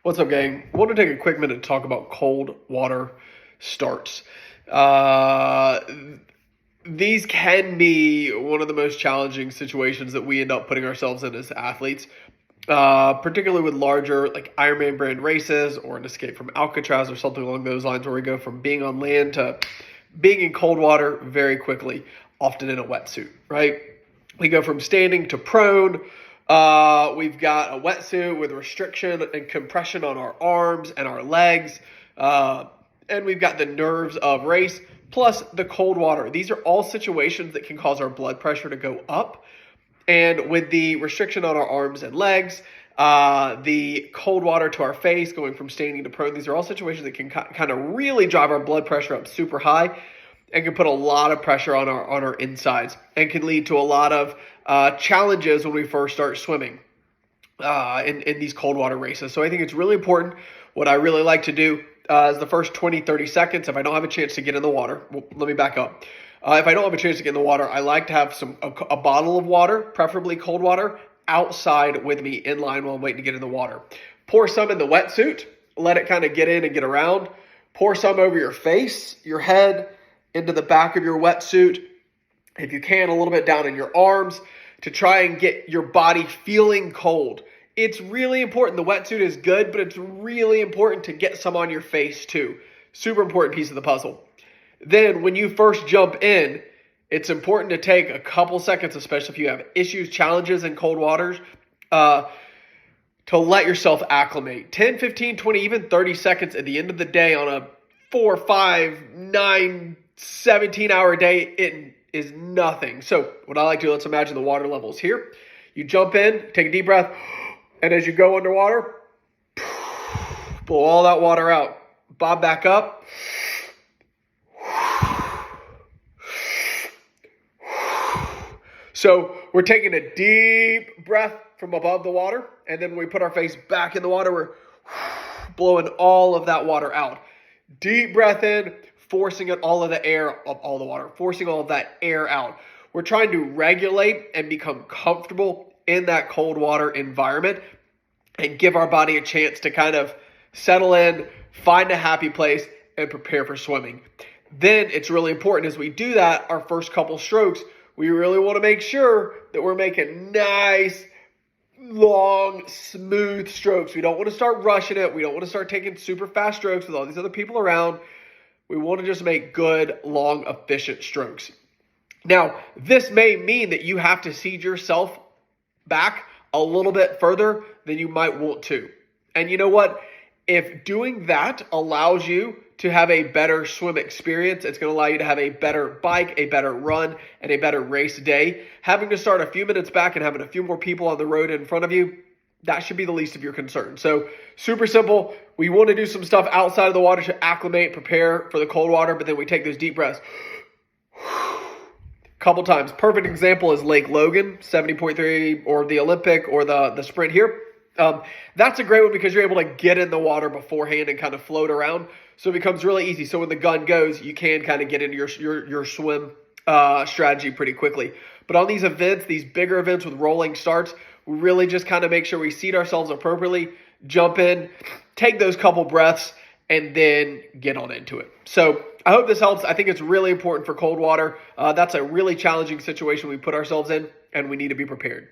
What's up, gang? I want to take a quick minute to talk about cold water starts. Uh, these can be one of the most challenging situations that we end up putting ourselves in as athletes, particularly with larger, like Ironman brand races or an escape from Alcatraz or something along those lines, where we go from being on land to being in cold water very quickly, often in a wetsuit, right? We go from standing to prone. We've got a wetsuit with restriction and compression on our arms and our legs. And we've got the nerves of race plus the cold water. These are all situations that can cause our blood pressure to go up. And with the restriction on our arms and legs, the cold water to our face, going from standing to prone, these are all situations that can kind of really drive our blood pressure up super high and can put a lot of pressure on our insides and can lead to a lot of challenges when we first start swimming in these cold water races. So I think it's really important. What I really like to do is the first 20, 30 seconds, if I don't have a chance to get in the water, well, let me back up. If I don't have a chance to get in the water, I like to have a bottle of water, preferably cold water, outside with me in line while I'm waiting to get in the water. Pour some in the wetsuit, let it kind of get in and get around. Pour some over your face, your head, into the back of your wetsuit. If you can, a little bit down in your arms to try and get your body feeling cold. It's really important. The wetsuit is good, but it's really important to get some on your face too. Super important piece of the puzzle. Then when you first jump in, it's important to take a couple seconds, especially if you have issues, challenges in cold waters, to let yourself acclimate. 10, 15, 20, even 30 seconds at the end of the day on a 4, 5, 9, 17-hour day, it is nothing. So what I like to do, let's imagine the water level is here. You jump in, take a deep breath, and as you go underwater, blow all that water out. Bob back up. So we're taking a deep breath from above the water, and then when we put our face back in the water, we're blowing all of that water out. Deep breath in, forcing all of the air of all the water, forcing all of that air out. We're trying to regulate and become comfortable in that cold water environment and give our body a chance to kind of settle in, find a happy place, and prepare for swimming. Then it's really important as we do that, our first couple strokes, we really want to make sure that we're making nice, long, smooth strokes. We don't want to start rushing it. We don't want to start taking super fast strokes with all these other people around. We want to just make good, long, efficient strokes. Now, this may mean that you have to seed yourself back a little bit further than you might want to. And you know what? If doing that allows you to have a better swim experience, it's going to allow you to have a better bike, a better run, and a better race day. Having to start a few minutes back and having a few more people on the road in front of you, that should be the least of your concern. So super simple. We want to do some stuff outside of the water to acclimate, prepare for the cold water, but then we take those deep breaths. Couple times. Perfect example is Lake Logan, 70.3, or the Olympic, or the sprint here. That's a great one because you're able to get in the water beforehand and kind of float around. So it becomes really easy. So when the gun goes, you can kind of get into your swim strategy pretty quickly. But on these events, these bigger events with rolling starts, we really just kind of make sure we seat ourselves appropriately, jump in, take those couple breaths, and then get on into it. So I hope this helps. I think it's really important for cold water. That's a really challenging situation we put ourselves in, and we need to be prepared.